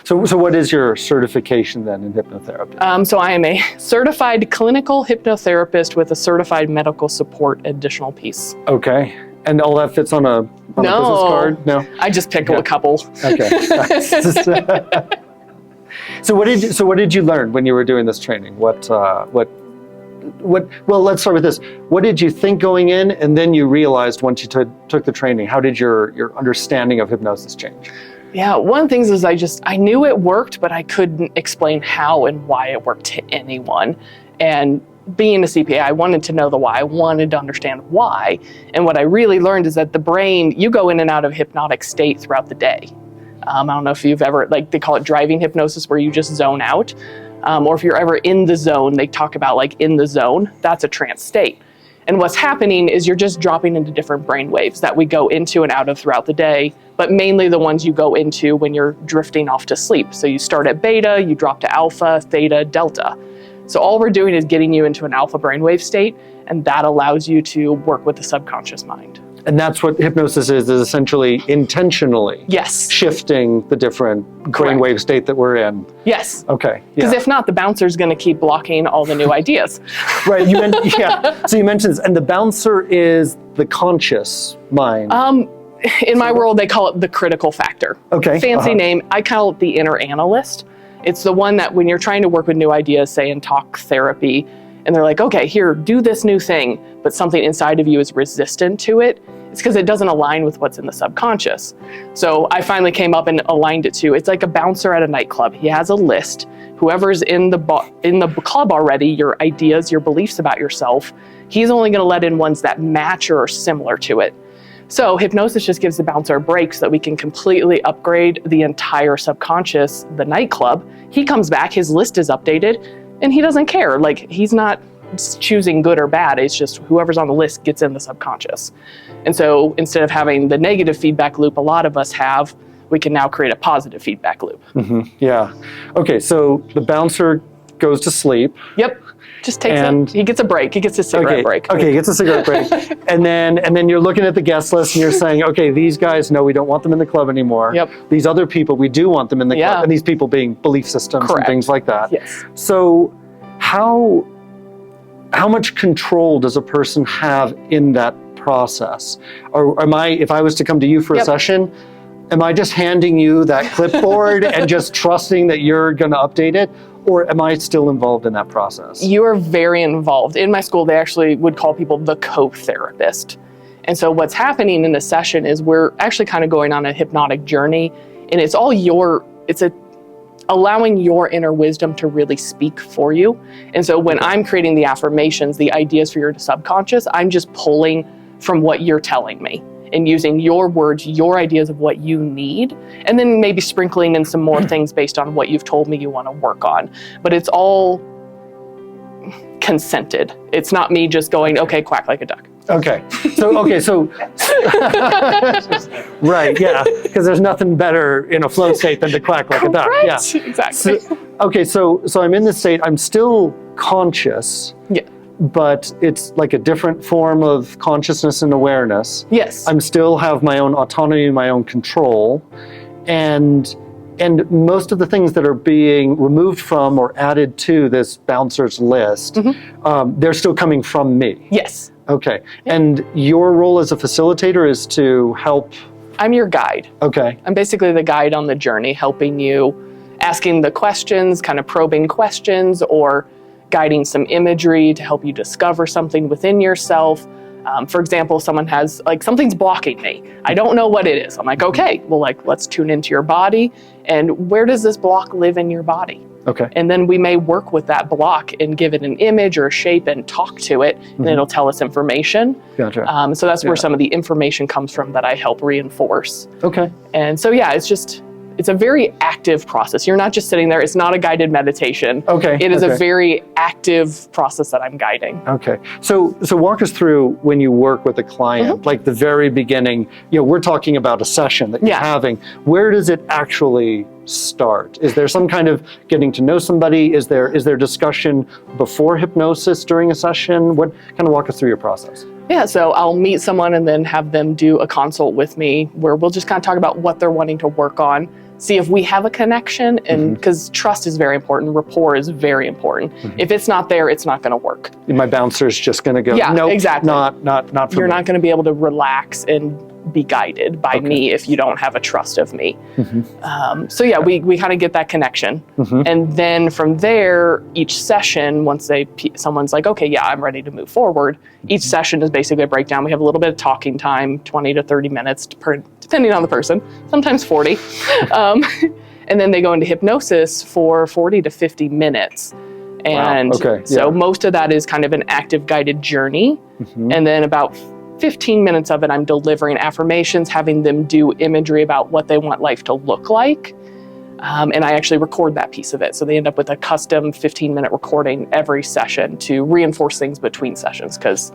So what is your certification then in hypnotherapy? So I am a certified clinical hypnotherapist with a certified medical support additional piece. Okay. And all that fits on a business card? No. I just picked a couple. Okay. So what did you learn when you were doing this training? Well, let's start with this. What did you think going in, and then you realized once you took the training? How did your understanding of hypnosis change? Yeah, one of the things is I knew it worked, but I couldn't explain how and why it worked to anyone. And being a CPA, I wanted to know the why. I wanted to understand why. And what I really learned is that the brain, you go in and out of hypnotic state throughout the day. I don't know if you've ever, like they call it driving hypnosis, where you just zone out. Or if you're ever in the zone, they talk about like in the zone, that's a trance state. And what's happening is you're just dropping into different brain waves that we go into and out of throughout the day, but mainly the ones you go into when you're drifting off to sleep. So you start at beta, you drop to alpha, theta, delta. So all we're doing is getting you into an alpha brainwave state, and that allows you to work with the subconscious mind. And that's what hypnosis is essentially intentionally shifting the different brainwave state that we're in. Yes. Okay. Because if not, the bouncer's going to keep blocking all the new ideas. Right. So you mentioned this, and the bouncer is the conscious mind. In my world, they call it the critical factor. Okay. Fancy name. I call it the inner analyst. It's the one that when you're trying to work with new ideas, say in talk therapy, and they're like, okay, here, do this new thing, but something inside of you is resistant to it, it's because it doesn't align with what's in the subconscious. So I finally came up and aligned it to, it's like a bouncer at a nightclub. He has a list. Whoever's in the club already, your ideas, your beliefs about yourself, he's only going to let in ones that match or are similar to it. So hypnosis just gives the bouncer a break so that we can completely upgrade the entire subconscious, the nightclub. He comes back, his list is updated, and he doesn't care. Like, he's not choosing good or bad. It's just whoever's on the list gets in the subconscious. And so instead of having the negative feedback loop a lot of us have, we can now create a positive feedback loop. Mm-hmm. Yeah. Okay, so the bouncer goes to sleep. Yep. Just takes he gets a break. He gets a cigarette break. Okay, he gets a cigarette break. and then you're looking at the guest list and you're saying, okay, these guys, no, we don't want them in the club anymore. Yep. These other people, we do want them in the club. And these people being belief systems and things like that. Yes. So how much control does a person have in that process? Or if I was to come to you for a session, am I just handing you that clipboard and just trusting that you're going to update it? Or am I still involved in that process? You are very involved. In my school, they actually would call people the co-therapist. And so what's happening in the session is we're actually kind of going on a hypnotic journey, and it's all allowing your inner wisdom to really speak for you. And so when I'm creating the affirmations, the ideas for your subconscious, I'm just pulling from what you're telling me and using your words, your ideas of what you need, and then maybe sprinkling in some more things based on what you've told me you want to work on. But it's all consented. It's not me just going, okay, quack like a duck. Okay. So right, yeah, because there's nothing better in a flow state than to quack like a duck. Yeah, exactly. So I'm in this state. I'm still conscious. Yeah. But it's like a different form of consciousness and awareness. Yes. I'm still have my own autonomy, my own control, and most of the things that are being removed from or added to this bouncer's list, they're still coming from me. Yes. Okay. Yeah. And your role as a facilitator is to help? I'm your guide. Okay. I'm basically the guide on the journey, helping you, asking the questions, kind of probing questions, or guiding some imagery to help you discover something within yourself. For example, someone has, like, something's blocking me. I don't know what it is. I'm like, okay, well, like, let's tune into your body. And where does this block live in your body? Okay. And then we may work with that block and give it an image or a shape and talk to it, and it'll tell us information. Gotcha. So that's where some of the information comes from that I help reinforce. Okay. And so, yeah, it's a very active process. You're not just sitting there. It's not a guided meditation. Okay. It is a very active process that I'm guiding. Okay. So walk us through when you work with a client, like the very beginning, we're talking about a session that you're having. Where does it actually start? Is there some kind of getting to know somebody? Is there discussion before hypnosis during a session? What kind of walk us through your process? Yeah, so I'll meet someone and then have them do a consult with me where we'll just kind of talk about what they're wanting to work on. see if we have a connection, and because trust is very important, rapport is very important. If it's not there, it's not going to work. My bouncer's just going to go, yeah, nope, exactly. not for You're me. not going to be able to relax and be guided by me if you don't have a trust of me. So yeah, we kind of get that connection. And then from there, each session, once someone's like, okay, yeah, I'm ready to move forward, each session is basically a breakdown. We have a little bit of talking time, 20 to 30 minutes, depending on the person, sometimes 40. And then they go into hypnosis for 40 to 50 minutes. And so most of that is kind of an active guided journey. And then about 15 minutes of it, I'm delivering affirmations, having them do imagery about what they want life to look like. And I actually record that piece of it. So they end up with a custom 15-minute recording every session to reinforce things between sessions, because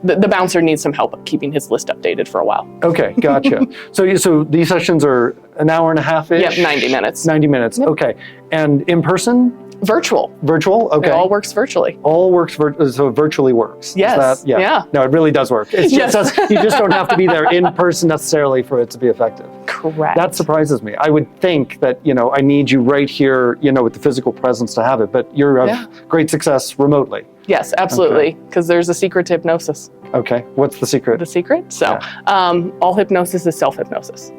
the bouncer needs some help keeping his list updated for a while. Okay, gotcha. So these sessions are an hour and a half-ish? Yep, 90 minutes. 90 minutes, okay. And in person? Virtual. Virtual, okay. It all works virtually. All works, so it virtually works. Yes, yeah. No, it really does work. It's just, you just don't have to be there in person necessarily for it to be effective. Correct. That surprises me. I would think that, I need you right here, with the physical presence to have it, but you're have great success remotely. Yes, absolutely, because there's a secret to hypnosis. Okay, what's the secret? The secret? So, all hypnosis is self-hypnosis.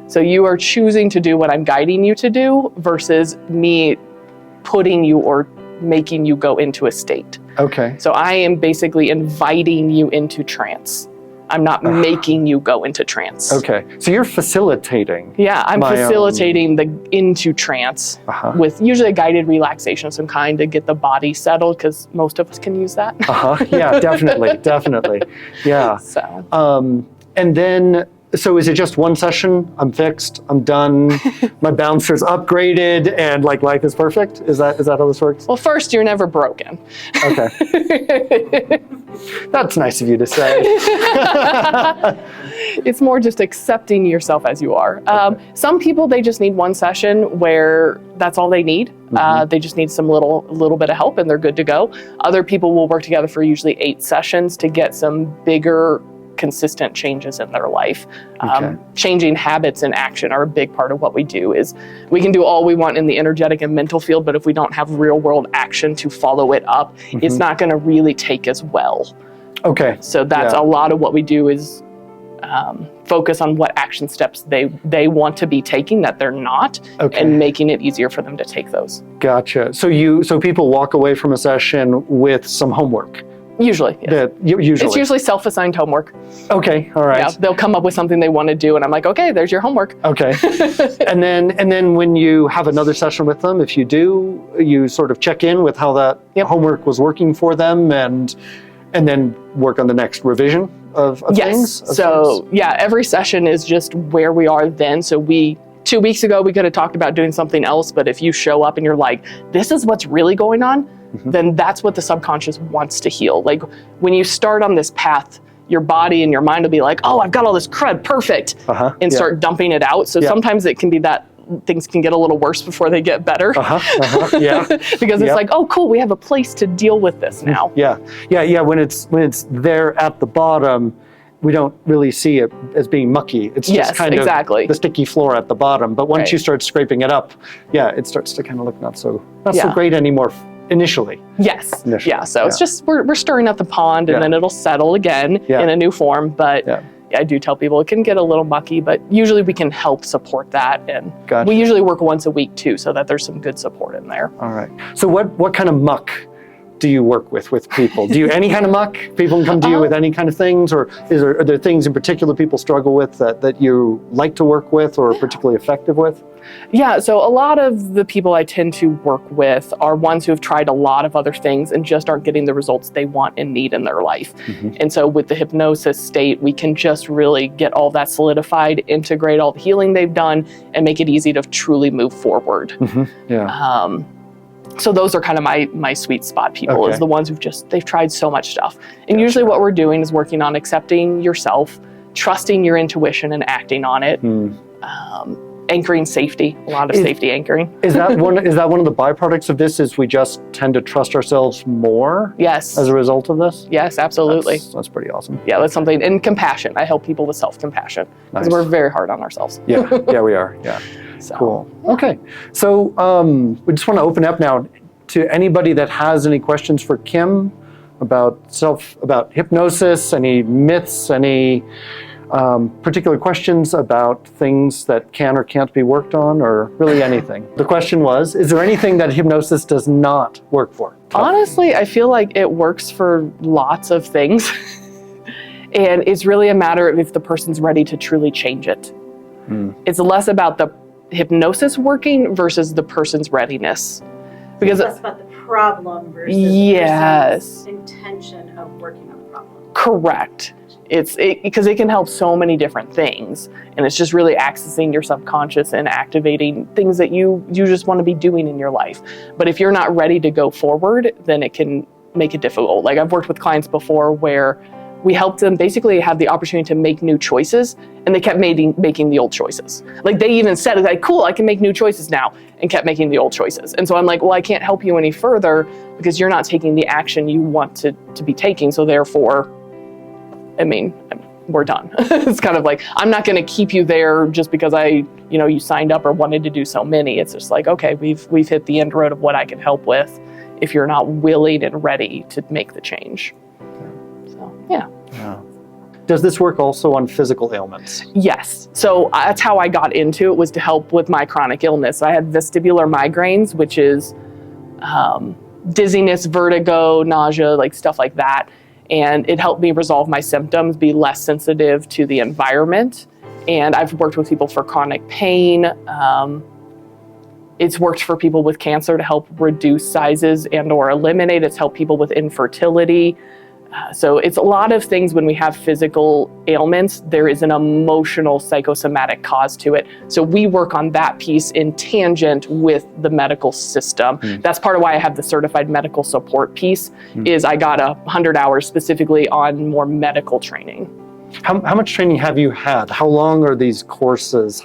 So you are choosing to do what I'm guiding you to do versus me putting you or making you go into a state. Okay. So I am basically inviting you into trance. I'm not making you go into trance. Okay. So you're facilitating. Yeah, I'm facilitating the into trance with usually a guided relaxation of some kind to get the body settled, because most of us can use that. Yeah, definitely, definitely. Yeah. So. And then, so is it just one session? I'm fixed. I'm done. My bouncer's upgraded, and life is perfect. Is that how this works? Well, first, you're never broken. Okay. That's nice of you to say. It's more just accepting yourself as you are. Some people, they just need one session where that's all they need. They just need some little bit of help and they're good to go. Other people will work together for usually 8 sessions to get some bigger, consistent changes in their life. Changing habits and action are a big part of what we do. Is we can do all we want in the energetic and mental field, but if we don't have real world action to follow it up, it's not going to really take as well. Okay. So that's a lot of what we do is focus on what action steps they want to be taking that they're not, and making it easier for them to take those. Gotcha. So people walk away from a session with some homework. Usually, yes. Usually. It's usually self-assigned homework. Okay, all right. Yeah, they'll come up with something they want to do, and I'm like, okay, there's your homework. Okay. and then when you have another session with them, if you do, you sort of check in with how that homework was working for them, and then work on the next revision of things? Every session is just where we are then. So 2 weeks ago, we could have talked about doing something else, but if you show up and you're like, this is what's really going on, then that's what the subconscious wants to heal. Like when you start on this path, your body and your mind will be like, oh, I've got all this crud, perfect, and start dumping it out. So sometimes it can be that things can get a little worse before they get better. Because it's like, oh, cool, we have a place to deal with this now. Yeah. When it's there at the bottom, we don't really see it as being mucky. It's just kind of the sticky floor at the bottom. But once you start scraping it up, it starts to kind of look not so great anymore initially. Yes. So it's just we're stirring up the pond, and then it'll settle again in a new form. But I do tell people it can get a little mucky, but usually we can help support that. And we usually work once a week too, so that there's some good support in there. All right. So what kind of muck do you work with people? Do you any kind of muck? People can come to you with any kind of things, or are there things in particular people struggle with that you like to work with or are particularly effective with? Yeah, so a lot of the people I tend to work with are ones who have tried a lot of other things and just aren't getting the results they want and need in their life. And so with the hypnosis state, we can just really get all that solidified, integrate all the healing they've done, and make it easy to truly move forward. So those are kind of my sweet spot people, is the ones they've tried so much stuff. And usually what we're doing is working on accepting yourself, trusting your intuition and acting on it. Anchoring safety, a lot of safety anchoring. Is that one of the byproducts of this, is we just tend to trust ourselves more? Yes. As a result of this? Yes, absolutely. That's pretty awesome. Yeah, that's something. And compassion. I help people with self-compassion because we're very hard on ourselves. Yeah, we are. Yeah. So, Cool. Okay. So we just want to open up now to anybody that has any questions for Kim about hypnosis, any myths, any particular questions about things that can or can't be worked on, or really anything. The question was, is there anything that hypnosis does not work for? Honestly, I feel like it works for lots of things. And it's really a matter of if the person's ready to truly change it. It's less about the hypnosis working versus the person's readiness. Because it's less about the problem versus the person's intention of working on the problem. Correct. Because it can help so many different things, and it's just really accessing your subconscious and activating things that you just want to be doing in your life. But if you're not ready to go forward, then it can make it difficult. Like, I've worked with clients before where we helped them basically have the opportunity to make new choices, and they kept making the old choices. Like, they even said, like, cool, I can make new choices now, and kept making the old choices. And so I'm like, well, I can't help you any further because you're not taking the action you want to be taking. So therefore, I mean, we're done. It's kind of like, I'm not going to keep you there just because you signed up or wanted to do so many. It's just like, okay, we've hit the end road of what I can help with if you're not willing and ready to make the change. So, yeah. Does this work also on physical ailments? Yes. So that's how I got into it, was to help with my chronic illness. I had vestibular migraines, which is dizziness, vertigo, nausea, like stuff like that. And it helped me resolve my symptoms, be less sensitive to the environment. And I've worked with people for chronic pain. It's worked for people with cancer to help reduce sizes and or eliminate. It's helped people with infertility. So it's a lot of things. When we have physical ailments, there is an emotional psychosomatic cause to it. So we work on that piece in tangent with the medical system. That's part of why I have the certified medical support piece, is I got 100 hours specifically on more medical training. How much training have you had? How long are these courses?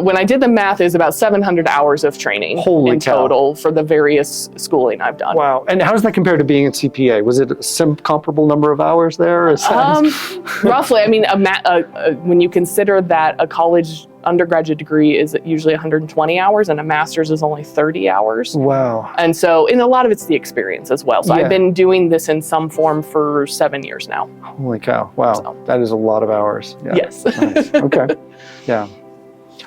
When I did the math, is about 700 hours of training in total for the various schooling I've done. Wow. And how does that compare to being a CPA? Was it a comparable number of hours there? Roughly. I mean, when you consider that a college undergraduate degree is usually 120 hours and a master's is only 30 hours. Wow. And so, a lot of it's the experience as well. So I've been doing this in some form for 7 years now. Holy cow. Wow. So. That is a lot of hours. Yeah. Yes. Nice. Okay. Yeah.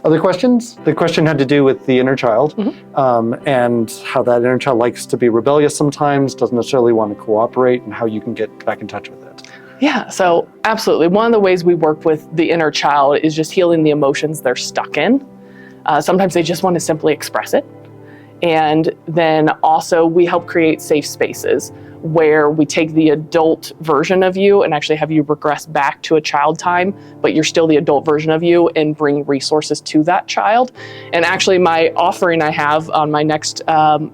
Other questions? The question had to do with the inner child, and how that inner child likes to be rebellious sometimes, doesn't necessarily want to cooperate, and how you can get back in touch with it. Yeah, so absolutely. One of the ways we work with the inner child is just healing the emotions they're stuck in. Sometimes they just want to simply express it. And then also we help create safe spaces where we take the adult version of you and actually have you regress back to a child time, but you're still the adult version of you, and bring resources to that child. And actually my offering I have on my next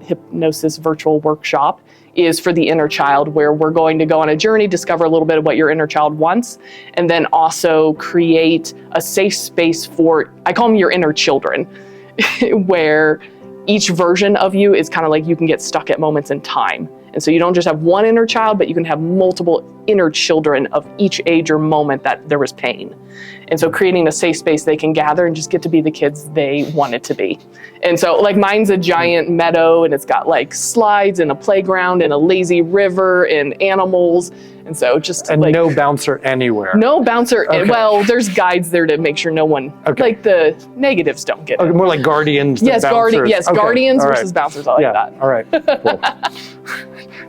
hypnosis virtual workshop is for the inner child, where we're going to go on a journey, discover a little bit of what your inner child wants, and then also create a safe space for, I call them your inner children, where each version of you is kind of like, you can get stuck at moments in time. And so you don't just have one inner child, but you can have multiple inner children of each age or moment that there was pain. And so creating a safe space they can gather and just get to be the kids they want it to be. And so like mine's a giant meadow, and it's got like slides and a playground and a lazy river and animals. And so just and like, no bouncer anywhere. No bouncer. Okay. Well, there's guides there to make sure no one, like the negatives don't get it. More like guardians than bouncers. Yes, guardians versus bouncers. I like that. All right. Cool.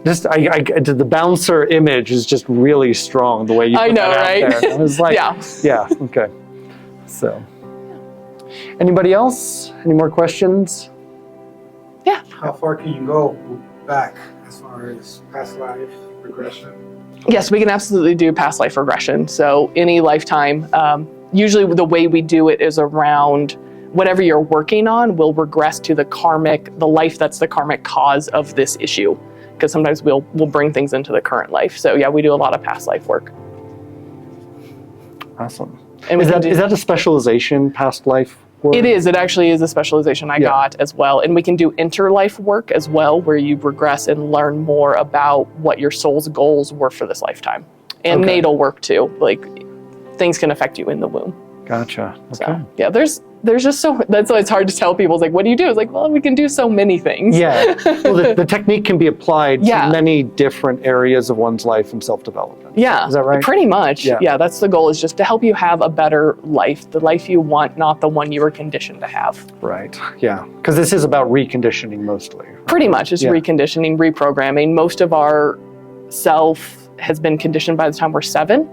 Just the bouncer image is just really strong, the way you put that out there. I was like, yeah, okay. So, anybody else? Any more questions? Yeah. How far can you go back as far as past life regression? Yes, we can absolutely do past life regression. So any lifetime, usually the way we do it is around whatever you're working on will regress to the life that's the karmic cause of this issue. Because sometimes we'll bring things into the current life. So yeah, we do a lot of past life work. Awesome. And is that a specialization, past life work? It is. It actually is a specialization I got as well. And we can do interlife work as well, where you regress and learn more about what your soul's goals were for this lifetime. And natal work too. Like things can affect you in the womb. Gotcha. Okay. So, yeah, there's there's just that's why it's hard to tell people. It's like, what do you do? It's like, well, we can do so many things. Yeah. Well, the technique can be applied Yeah. to many different areas of one's life and self-development. Yeah. Is that right? Pretty much. Yeah. Yeah. That's the goal, is just to help you have a better life, the life you want, not the one you were conditioned to have. Right. Yeah. Because this is about reconditioning mostly. Right? Pretty much. It's Yeah. reconditioning, reprogramming. Most of our self has been conditioned by the time we're 7.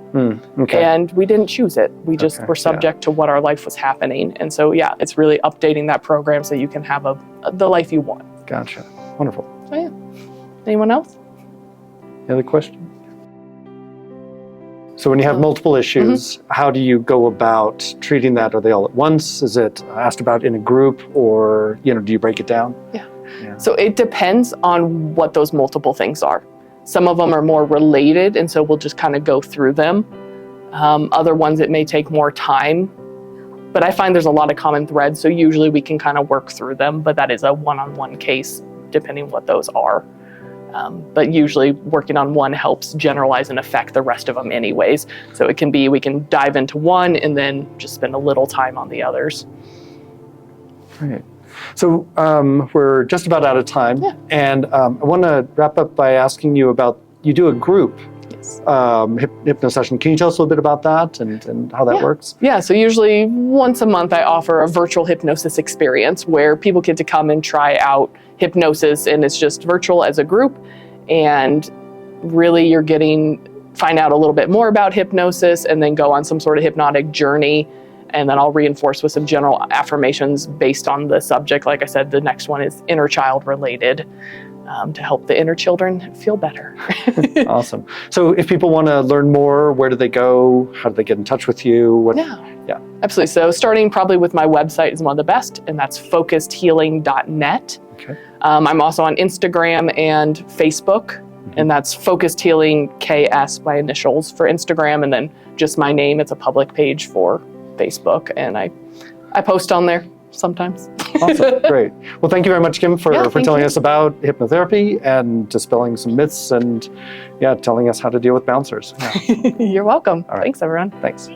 Okay. And we didn't choose it. We just Okay, were subject to what our life was happening. And so, yeah, it's really updating that program so you can have the life you want. Gotcha. Wonderful. So, yeah. Anyone else? Any other questions? So when you have multiple issues, how do you go about treating that? Are they all at once? Is it asked about in a group, or, do you break it down? Yeah. So it depends on what those multiple things are. Some of them are more related, and so we'll just kind of go through them. Other ones, it may take more time, but I find there's a lot of common threads, so usually we can kind of work through them, but that is a one-on-one case, depending what those are. But usually working on one helps generalize and affect the rest of them anyways. So it can be, we can dive into one and then just spend a little time on the others. Great. So we're just about out of time, and I want to wrap up by asking you about, you do a group hypno session. Can you tell us a little bit about that and how that works? Yeah, so usually once a month I offer a virtual hypnosis experience where people get to come and try out hypnosis, and it's just virtual as a group, and really you're find out a little bit more about hypnosis and then go on some sort of hypnotic journey. And then I'll reinforce with some general affirmations based on the subject. Like I said, the next one is inner child related, to help the inner children feel better. Awesome. So if people want to learn more, where do they go? How do they get in touch with you? Yeah, absolutely. So starting probably with my website is one of the best, and that's focusedhealing.net. Okay. I'm also on Instagram and Facebook, and that's Focused Healing KS, my initials for Instagram, and then just my name. It's a public page for Facebook, and I post on there sometimes. Awesome, great. Well, thank you very much, Kim, for telling you. us about hypnotherapy and dispelling some myths and telling us how to deal with bouncers. Yeah. You're welcome. All right. Thanks, everyone. Thanks.